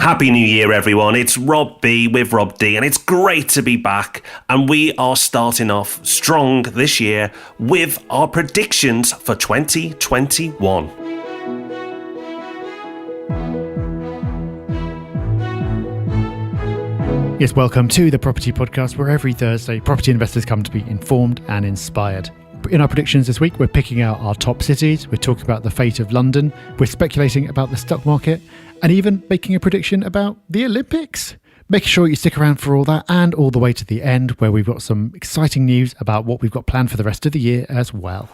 Happy New Year, everyone. It's Rob B with Rob D, and it's great to be back. And we are starting off strong this year with our predictions for 2021. Yes, welcome to the Property Podcast, where every Thursday property investors come to be informed and inspired. In our predictions this week, we're picking out our top cities, we're talking about the fate of London, we're speculating about the stock market, and even making a prediction about the Olympics. Make sure you stick around for all that and all the way to the end, where we've got some exciting news about what we've got planned for the rest of the year as well.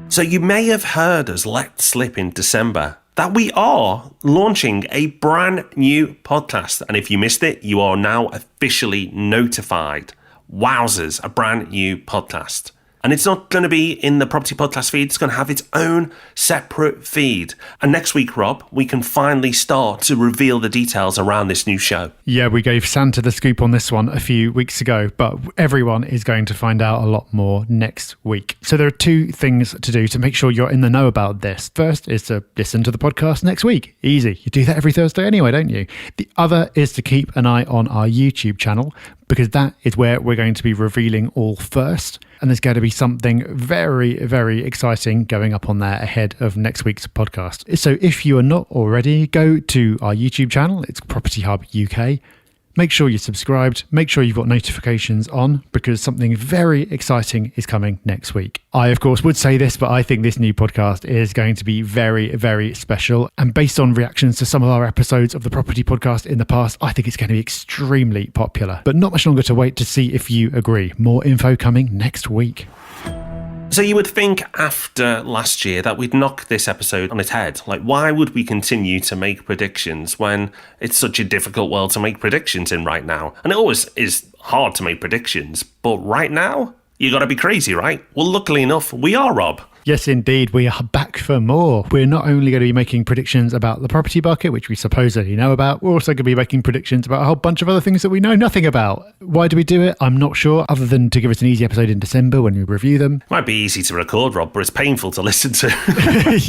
So you may have heard us let slip in December that we are launching a brand new podcast. And if you missed it, you are now officially notified. Wowzers, a brand new podcast. And it's not going to be in the Property Podcast feed. It's going to have its own separate feed. And next week, Rob, we can finally start to reveal the details around this new show. Yeah, we gave Santa the scoop on this one a few weeks ago, but everyone is going to find out a lot more next week. So there are two things to do to make sure you're in the know about this. First is to listen to the podcast next week. Easy. You do that every Thursday anyway, don't you? The other is to keep an eye on our YouTube channel, because that is where we're going to be revealing all first. And there's going to be something very, very exciting going up on there ahead of next week's podcast. So if you are not already, go to our YouTube channel. It's Property Hub UK. Make sure you're subscribed. Make sure you've got notifications on, because something very exciting is coming next week. I, of course, would say this, but I think this new podcast is going to be very, very special. And based on reactions to some of our episodes of the Property Podcast in the past, I think it's going to be extremely popular. But not much longer to wait to see if you agree. More info coming next week. So you would think after last year that we'd knock this episode on its head. Like, why would we continue to make predictions when it's such a difficult world to make predictions in right now? And it always is hard to make predictions, but right now, you got to be crazy, right? Well, luckily enough, we are, Rob. Yes, indeed. We are back for more. We're not only going to be making predictions about the property market, which we supposedly know about, we're also going to be making predictions about a whole bunch of other things that we know nothing about. Why do we do it? I'm not sure, other than to give us an easy episode in December when we review them. Might be easy to record, Rob, but it's painful to listen to.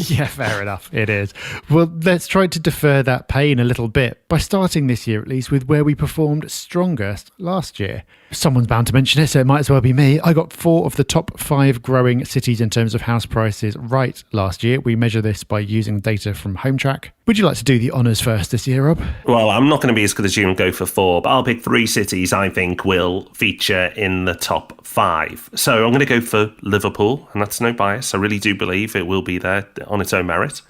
Yeah, fair enough. It is. Well, let's try to defer that pain a little bit by starting this year, at least, with where we performed strongest last year. Someone's bound to mention it, so it might as well be me. I got 4 of the top 5 growing cities in terms of house prices right last year. We measure this by using data from HomeTrack. Would you like to do the honours first this year, Rob? Well, I'm not going to be as good as you and go for 4, but I'll pick 3 cities I think will feature in the top 5. So I'm going to go for Liverpool, and that's no bias. I really do believe it will be there on its own merit.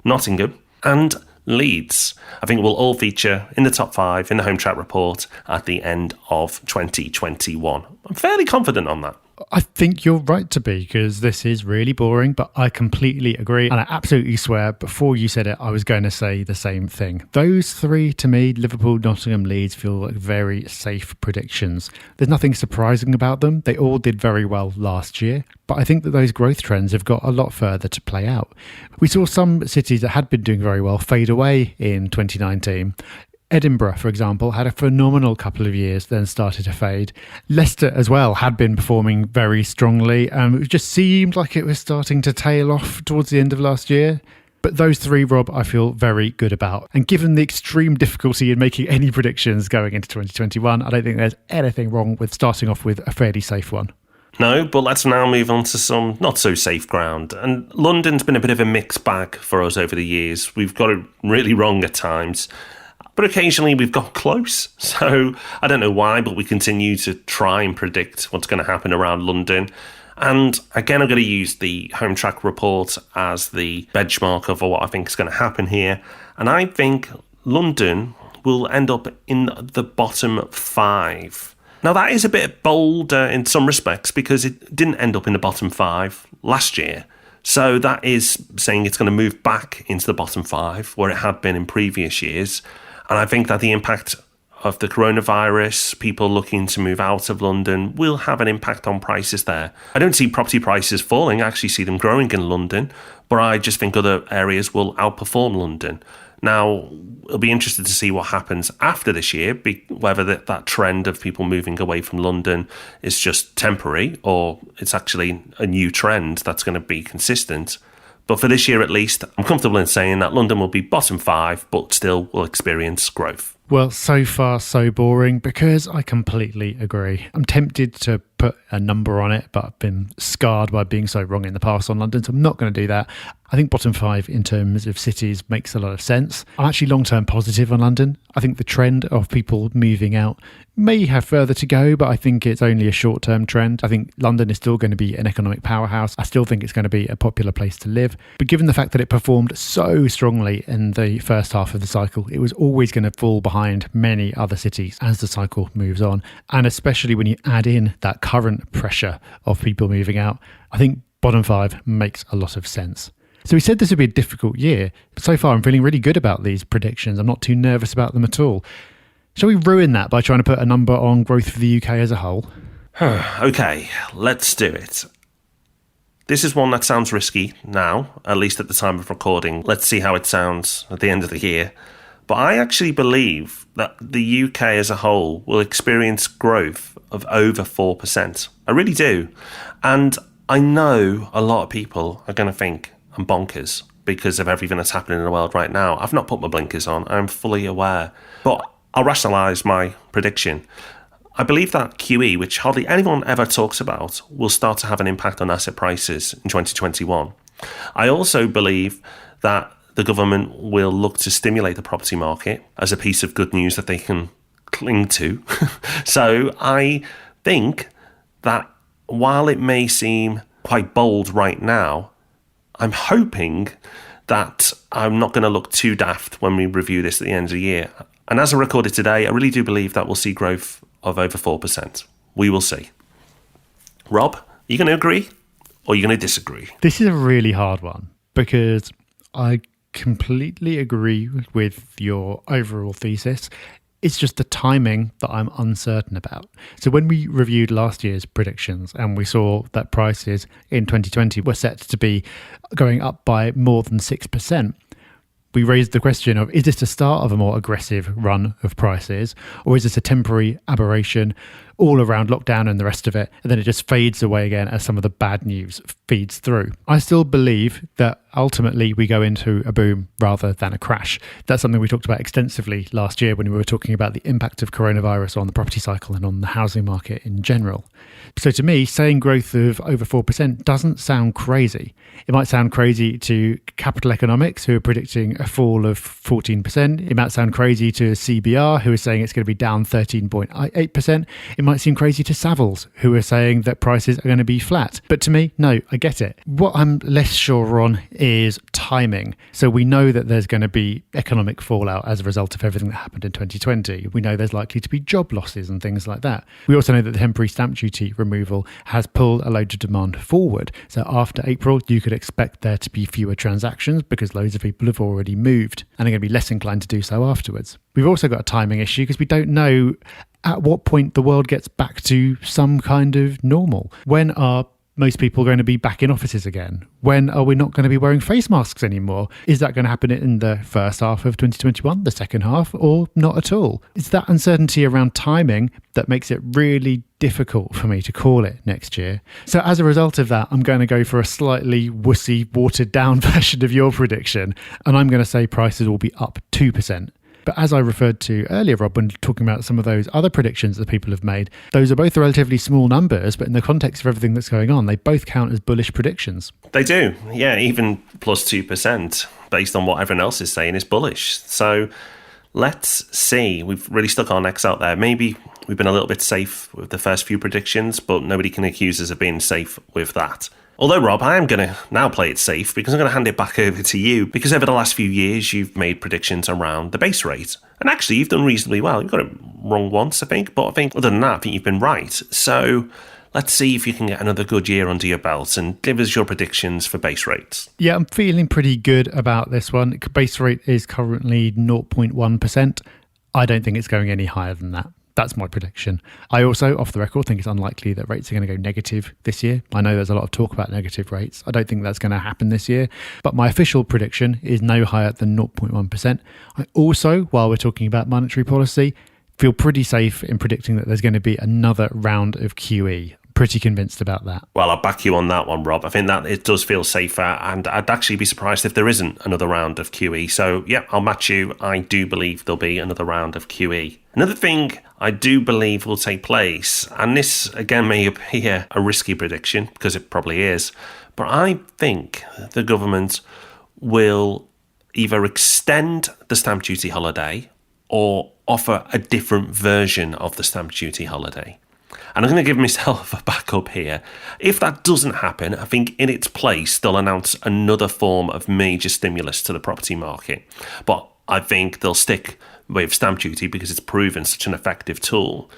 Nottingham and Leeds, I think, will all feature in the top 5 in the HomeTrack report at the end of 2021. I'm fairly confident on that. I think you're right to be, because this is really boring, but I completely agree. And I absolutely swear, before you said it, I was going to say the same thing. Those 3, to me, Liverpool, Nottingham, Leeds, feel like very safe predictions. There's nothing surprising about them. They all did very well last year. But I think that those growth trends have got a lot further to play out. We saw some cities that had been doing very well fade away in 2019. Edinburgh, for example, had a phenomenal couple of years, then started to fade. Leicester as well had been performing very strongly. It just seemed like it was starting to tail off towards the end of last year. But those 3, Rob, I feel very good about. And given the extreme difficulty in making any predictions going into 2021, I don't think there's anything wrong with starting off with a fairly safe one. No, but let's now move on to some not so safe ground. And London's been a bit of a mixed bag for us over the years. We've got it really wrong at times, but occasionally we've got close. So I don't know why, but we continue to try and predict what's going to happen around London. And again, I'm going to use the HomeTrack report as the benchmark of what I think is going to happen here. And I think London will end up in the bottom 5. Now, that is a bit bold in some respects, because it didn't end up in the bottom 5 last year. So that is saying it's going to move back into the bottom 5 where it had been in previous years. And I think that the impact of the coronavirus, people looking to move out of London, will have an impact on prices there. I don't see property prices falling. I actually see them growing in London, but I just think other areas will outperform London. Now, it'll be interesting to see what happens after this year, whether that trend of people moving away from London is just temporary or it's actually a new trend that's going to be consistent. But for this year at least, I'm comfortable in saying that London will be bottom 5, but still will experience growth. Well, so far so boring, because I completely agree. I'm tempted to put a number on it, but I've been scarred by being so wrong in the past on London, so I'm not going to do that. I think bottom 5 in terms of cities makes a lot of sense. I'm actually long-term positive on London. I think the trend of people moving out may have further to go, but I think it's only a short-term trend. I think London is still going to be an economic powerhouse. I still think it's going to be a popular place to live. But given the fact that it performed so strongly in the first half of the cycle, it was always going to fall behind many other cities as the cycle moves on. And especially when you add in that current pressure of people moving out, I think bottom 5 makes a lot of sense. So we said this would be a difficult year, but so far I'm feeling really good about these predictions. I'm not too nervous about them at all. Shall we ruin that by trying to put a number on growth for the UK as a whole? Okay, let's do it. This is one that sounds risky now, at least at the time of recording. Let's see how it sounds at the end of the year. But I actually believe that the UK as a whole will experience growth of over 4%. I really do. And I know a lot of people are going to think I'm bonkers because of everything that's happening in the world right now. I've not put my blinkers on. I'm fully aware. But I'll rationalise my prediction. I believe that QE, which hardly anyone ever talks about, will start to have an impact on asset prices in 2021. I also believe that the government will look to stimulate the property market as a piece of good news that they can cling to. So I think that while it may seem quite bold right now, I'm hoping that I'm not going to look too daft when we review this at the end of the year. And as I recorded today, I really do believe that we'll see growth of over 4%. We will see. Rob, are you going to agree or are you going to disagree? This is a really hard one because I completely agree with your overall thesis. It's just the timing that I'm uncertain about. So when we reviewed last year's predictions and we saw that prices in 2020 were set to be going up by more than 6%, we raised the question of, is this the start of a more aggressive run of prices, or is this a temporary aberration all around lockdown and the rest of it, and then it just fades away again as some of the bad news feeds through? I still believe that ultimately we go into a boom rather than a crash. That's something we talked about extensively last year when we were talking about the impact of coronavirus on the property cycle and on the housing market in general. So to me, saying growth of over 4% doesn't sound crazy. It might sound crazy to Capital Economics, who are predicting a fall of 14%. It might sound crazy to CBR, who is saying it's going to be down 13.8%. It might seem crazy to Savills, who are saying that prices are going to be flat. But to me, no, I get it. What I'm less sure on is timing. So we know that there's going to be economic fallout as a result of everything that happened in 2020. We know there's likely to be job losses and things like that. We also know that the temporary stamp duty removal has pulled a load of demand forward. So after April, you could expect there to be fewer transactions because loads of people have already moved and are going to be less inclined to do so afterwards. We've also got a timing issue because we don't know at what point the world gets back to some kind of normal. When are most people going to be back in offices again? When are we not going to be wearing face masks anymore? Is that going to happen in the first half of 2021, the second half, or not at all? It's that uncertainty around timing that makes it really difficult for me to call it next year. So as a result of that, I'm going to go for a slightly wussy, watered down version of your prediction, and I'm going to say prices will be up 2%. But as I referred to earlier, Rob, when talking about some of those other predictions that people have made, those are both relatively small numbers, but in the context of everything that's going on, they both count as bullish predictions. They do. Yeah, even plus 2% based on what everyone else is saying is bullish. So let's see. We've really stuck our necks out there. Maybe we've been a little bit safe with the first few predictions, but nobody can accuse us of being safe with that. Although, Rob, I am going to now play it safe because I'm going to hand it back over to you, because over the last few years, you've made predictions around the base rate. And actually, you've done reasonably well. You've got it wrong once, I think. But I think other than that, I think you've been right. So let's see if you can get another good year under your belt and give us your predictions for base rates. Yeah, I'm feeling pretty good about this one. Base rate is currently 0.1%. I don't think it's going any higher than that. That's my prediction. I also, off the record, think it's unlikely that rates are going to go negative this year. I know there's a lot of talk about negative rates. I don't think that's going to happen this year. But my official prediction is no higher than 0.1%. I also, while we're talking about monetary policy, feel pretty safe in predicting that there's going to be another round of QE. pretty convinced about that. Well, I'll back you on that one, Rob. I think that it does feel safer, and I'd actually be surprised if there isn't another round of QE. So, yeah, I'll match you. I do believe there'll be another round of QE. Another thing I do believe will take place, and this, again, may appear a risky prediction, because it probably is, but I think the government will either extend the stamp duty holiday or offer a different version of the stamp duty holiday. And I'm going to give myself a backup here. If that doesn't happen, I think in its place, they'll announce another form of major stimulus to the property market. But I think they'll stick with stamp duty because it's proven such an effective tool.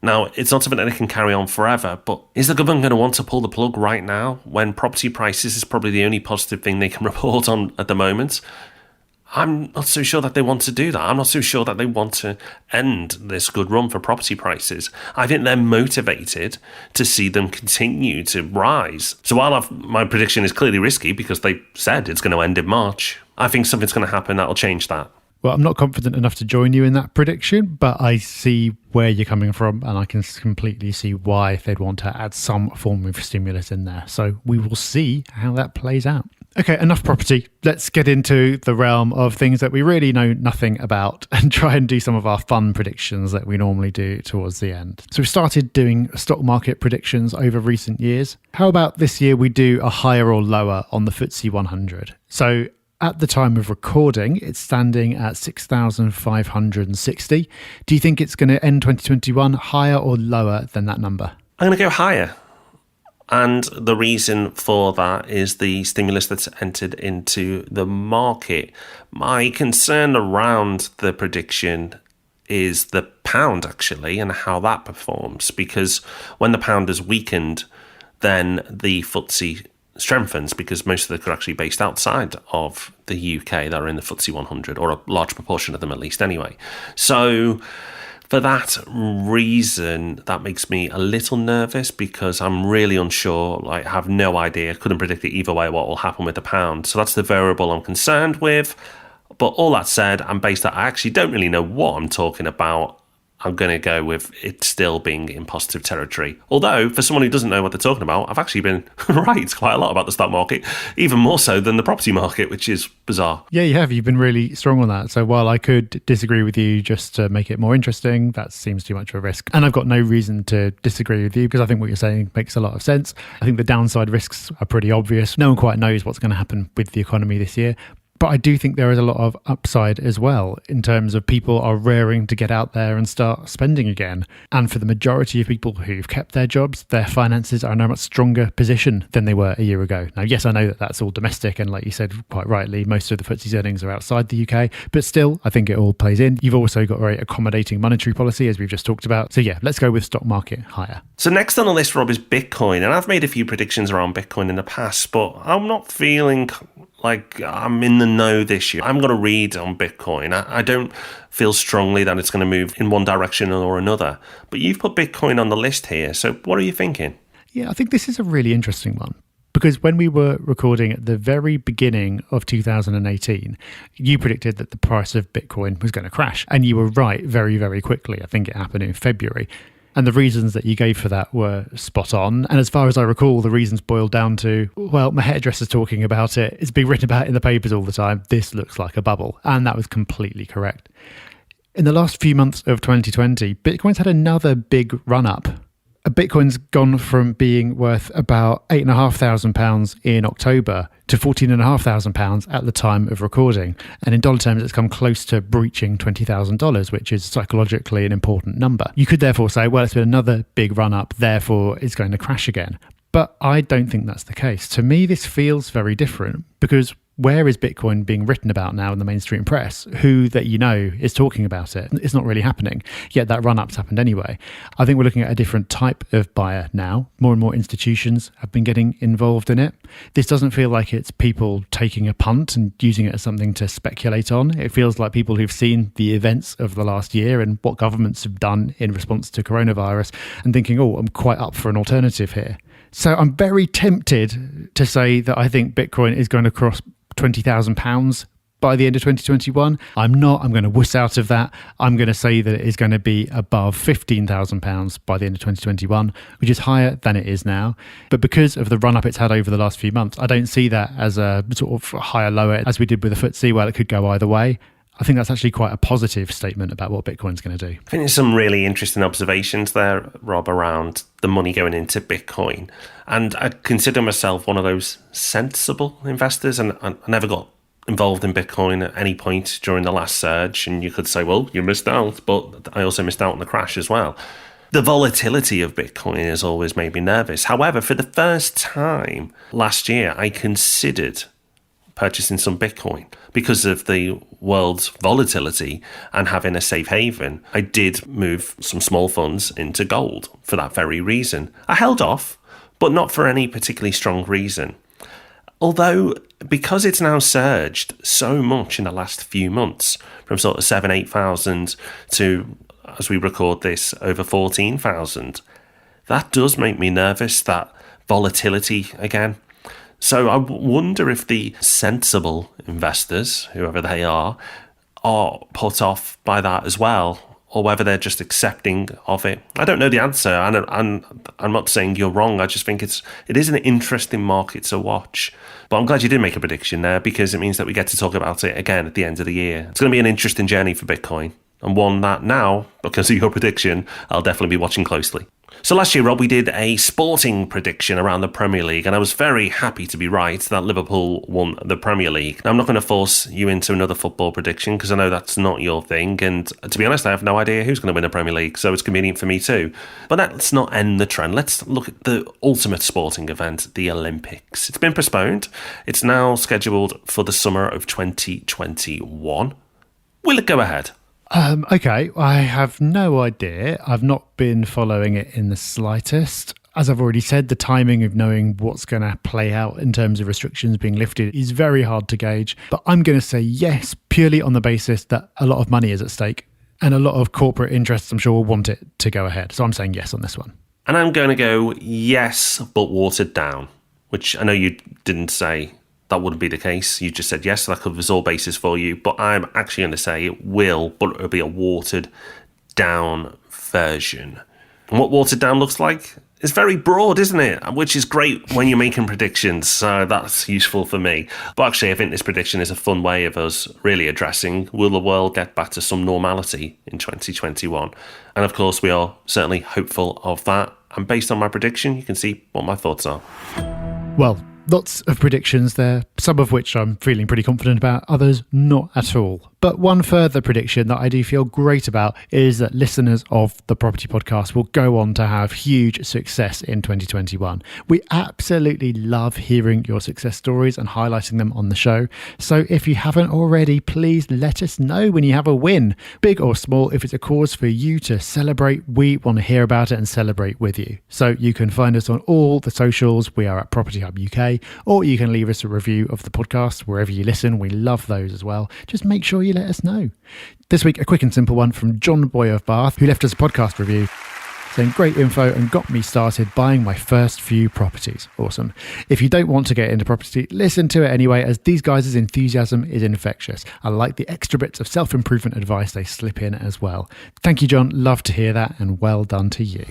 Now, it's not something that they can carry on forever, but is the government going to want to pull the plug right now when property prices is probably the only positive thing they can report on at the moment? I'm not so sure that they want to do that. I'm not so sure that they want to end this good run for property prices. I think they're motivated to see them continue to rise. So while my prediction is clearly risky because they said it's going to end in March, I think something's going to happen that'll change that. Well, I'm not confident enough to join you in that prediction, but I see where you're coming from, and I can completely see why they'd want to add some form of stimulus in there. So we will see how that plays out. Okay, enough property. Let's get into the realm of things that we really know nothing about and try and do some of our fun predictions that we normally do towards the end. So we started doing stock market predictions over recent years. How about this year we do a higher or lower on the FTSE 100? So at the time of recording, it's standing at 6,560. Do you think it's going to end 2021 higher or lower than that number? I'm going to go higher. And the reason for that is the stimulus that's entered into the market. My concern around the prediction is the pound, actually, and how that performs. Because when the pound is weakened, then the FTSE strengthens because most of them are actually based outside of the UK that are in the FTSE 100, or a large proportion of them at least anyway. So for that reason, that makes me a little nervous because I'm really unsure. I have no idea, couldn't predict it either way what will happen with the pound. So that's the variable I'm concerned with. But all that said, and based that I actually don't really know what I'm talking about, I'm going to go with it still being in positive territory. Although, for someone who doesn't know what they're talking about, I've actually been right quite a lot about the stock market, even more so than the property market, which is bizarre. Yeah, you have. You've been really strong on that. So while I could disagree with you just to make it more interesting, that seems too much of a risk. And I've got no reason to disagree with you because I think what you're saying makes a lot of sense. I think the downside risks are pretty obvious. No one quite knows what's going to happen with the economy this year. But I do think there is a lot of upside as well in terms of people are raring to get out there and start spending again. And for the majority of people who've kept their jobs, their finances are in a much stronger position than they were a year ago. Now, yes, I know that that's all domestic. And like you said, quite rightly, most of the FTSE's earnings are outside the UK. But still, I think it all plays in. You've also got very accommodating monetary policy, as we've just talked about. So yeah, let's go with stock market higher. So next on the list, Rob, is Bitcoin. And I've made a few predictions around Bitcoin in the past, but I'm not feeling like I'm in the know this year. I'm going to read on Bitcoin. I don't feel strongly that it's going to move in one direction or another. But you've put Bitcoin on the list here. So what are you thinking? Yeah, I think this is a really interesting one. Because when we were recording at the very beginning of 2018, you predicted that the price of Bitcoin was going to crash. And you were right very, very quickly. I think it happened in February. And the reasons that you gave for that were spot on. And as far as I recall, the reasons boiled down to, well, my hairdresser's talking about it. It's being written about in the papers all the time. This looks like a bubble. And that was completely correct. In the last few months of 2020, Bitcoin's had another big run up. Bitcoin's gone from being worth about £8,500 in October to £14,500 at the time of recording. And in dollar terms, it's come close to breaching $20,000, which is psychologically an important number. You could therefore say, well, it's been another big run up, therefore it's going to crash again. But I don't think that's the case. To me, this feels very different because where is Bitcoin being written about now in the mainstream press? Who that you know is talking about it? It's not really happening. Yet that run-up's happened anyway. I think we're looking at a different type of buyer now. More and more institutions have been getting involved in it. This doesn't feel like it's people taking a punt and using it as something to speculate on. It feels like people who've seen the events of the last year and what governments have done in response to coronavirus and thinking, oh, I'm quite up for an alternative here. So I'm very tempted to say that I think Bitcoin is going to cross £20,000 by the end of 2021. I'm not. I'm going to wuss out of that. I'm going to say that it is going to be above £15,000 by the end of 2021, which is higher than it is now. But because of the run-up it's had over the last few months, I don't see that as a sort of higher lower as we did with the FTSE. Well, it could go either way. I think that's actually quite a positive statement about what Bitcoin's going to do. I think there's some really interesting observations there, Rob, around the money going into Bitcoin. And I consider myself one of those sensible investors, and I never got involved in Bitcoin at any point during the last surge. And you could say, well, you missed out, but I also missed out on the crash as well. The volatility of Bitcoin has always made me nervous. However, for the first time last year, I considered purchasing some Bitcoin because of the world's volatility and having a safe haven. I did move some small funds into gold for that very reason. I held off, but not for any particularly strong reason. Although, because it's now surged so much in the last few months, from sort of 8,000 to, as we record this, over 14,000, that does make me nervous, that volatility again. So I wonder if the sensible investors, whoever they are put off by that as well, or whether they're just accepting of it. I don't know the answer, and I'm not saying you're wrong. I just think it is an interesting market to watch. But I'm glad you did make a prediction there, because it means that we get to talk about it again at the end of the year. It's going to be an interesting journey for Bitcoin, and one that now, because of your prediction, I'll definitely be watching closely. So last year, Rob, we did a sporting prediction around the Premier League, and I was very happy to be right that Liverpool won the Premier League. Now, I'm not going to force you into another football prediction because I know that's not your thing, and to be honest, I have no idea who's going to win the Premier League, so it's convenient for me too. But let's not end the trend. Let's look at the ultimate sporting event, the Olympics. It's been postponed. It's now scheduled for the summer of 2021. Will it go ahead? Okay, I have no idea. I've not been following it in the slightest. As I've already said, the timing of knowing what's going to play out in terms of restrictions being lifted is very hard to gauge. But I'm going to say yes, purely on the basis that a lot of money is at stake and a lot of corporate interests, I'm sure, will want it to go ahead. So I'm saying yes on this one. And I'm going to go yes, but watered down, which I know you didn't say that wouldn't be the case. You just said yes, so that covers all bases for you. But I'm actually going to say it will, but it'll be a watered down version. And what watered down looks like is very broad, isn't it? Which is great when you're making predictions, so that's useful for me. But actually, I think this prediction is a fun way of us really addressing, will the world get back to some normality in 2021? And of course, we are certainly hopeful of that. And based on my prediction, you can see what my thoughts are. Well, lots of predictions there, some of which I'm feeling pretty confident about, others not at all. But one further prediction that I do feel great about is that listeners of the Property Podcast will go on to have huge success in 2021. We absolutely love hearing your success stories and highlighting them on the show. So if you haven't already, please let us know when you have a win, big or small. If it's a cause for you to celebrate, we want to hear about it and celebrate with you. So you can find us on all the socials. We are at Property Hub UK, or you can leave us a review of the podcast wherever you listen. We love those as well. Just make sure you let us know. This week, a quick and simple one from John Boy of Bath, who left us a podcast review saying great info and got me started buying my first few properties. Awesome. If you don't want to get into property, listen to it anyway, as these guys' enthusiasm is infectious. I like the extra bits of self-improvement advice they slip in as well. Thank you, John. Love to hear that, and well done to you.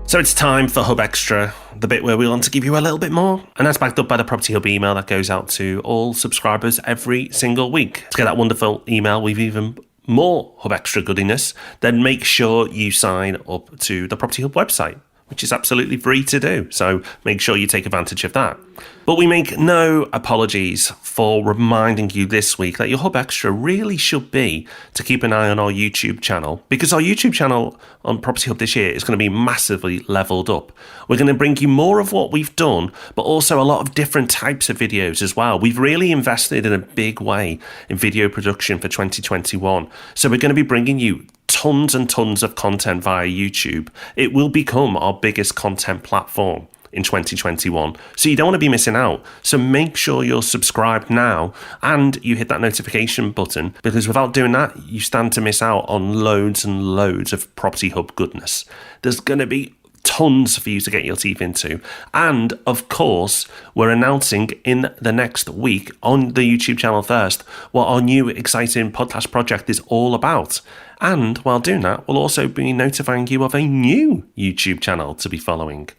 So it's time for Hub Extra, the bit where we want to give you a little bit more. And that's backed up by the Property Hub email that goes out to all subscribers every single week. To get that wonderful email with even more Hub Extra goodiness, then make sure you sign up to the Property Hub website, which is absolutely free to do. So make sure you take advantage of that. But we make no apologies for reminding you this week that your Hub Extra really should be to keep an eye on our YouTube channel, because our YouTube channel on Property Hub this year is going to be massively leveled up. We're going to bring you more of what we've done, but also a lot of different types of videos as well. We've really invested in a big way in video production for 2021. So we're going to be bringing you tons and tons of content via YouTube. It will become our biggest content platform in 2021. So you don't want to be missing out. So make sure you're subscribed now and you hit that notification button, because without doing that, you stand to miss out on loads and loads of Property Hub goodness. There's going to be tons for you to get your teeth into. And of course, we're announcing in the next week on the YouTube channel first what our new exciting podcast project is all about. And while doing that, we'll also be notifying you of a new YouTube channel to be following.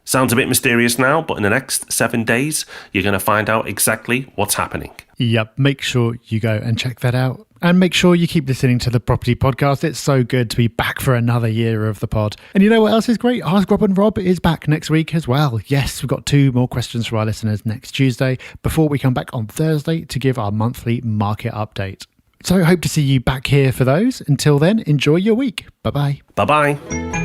Sounds a bit mysterious now, but in the next 7 days, you're going to find out exactly what's happening. Yep, make sure you go and check that out. And make sure you keep listening to the Property Podcast. It's so good to be back for another year of the pod. And you know what else is great? Ask Rob and Rob is back next week as well. Yes, we've got 2 more questions for our listeners next Tuesday before we come back on Thursday to give our monthly market update. So I hope to see you back here for those. Until then, enjoy your week. Bye-bye. Bye-bye.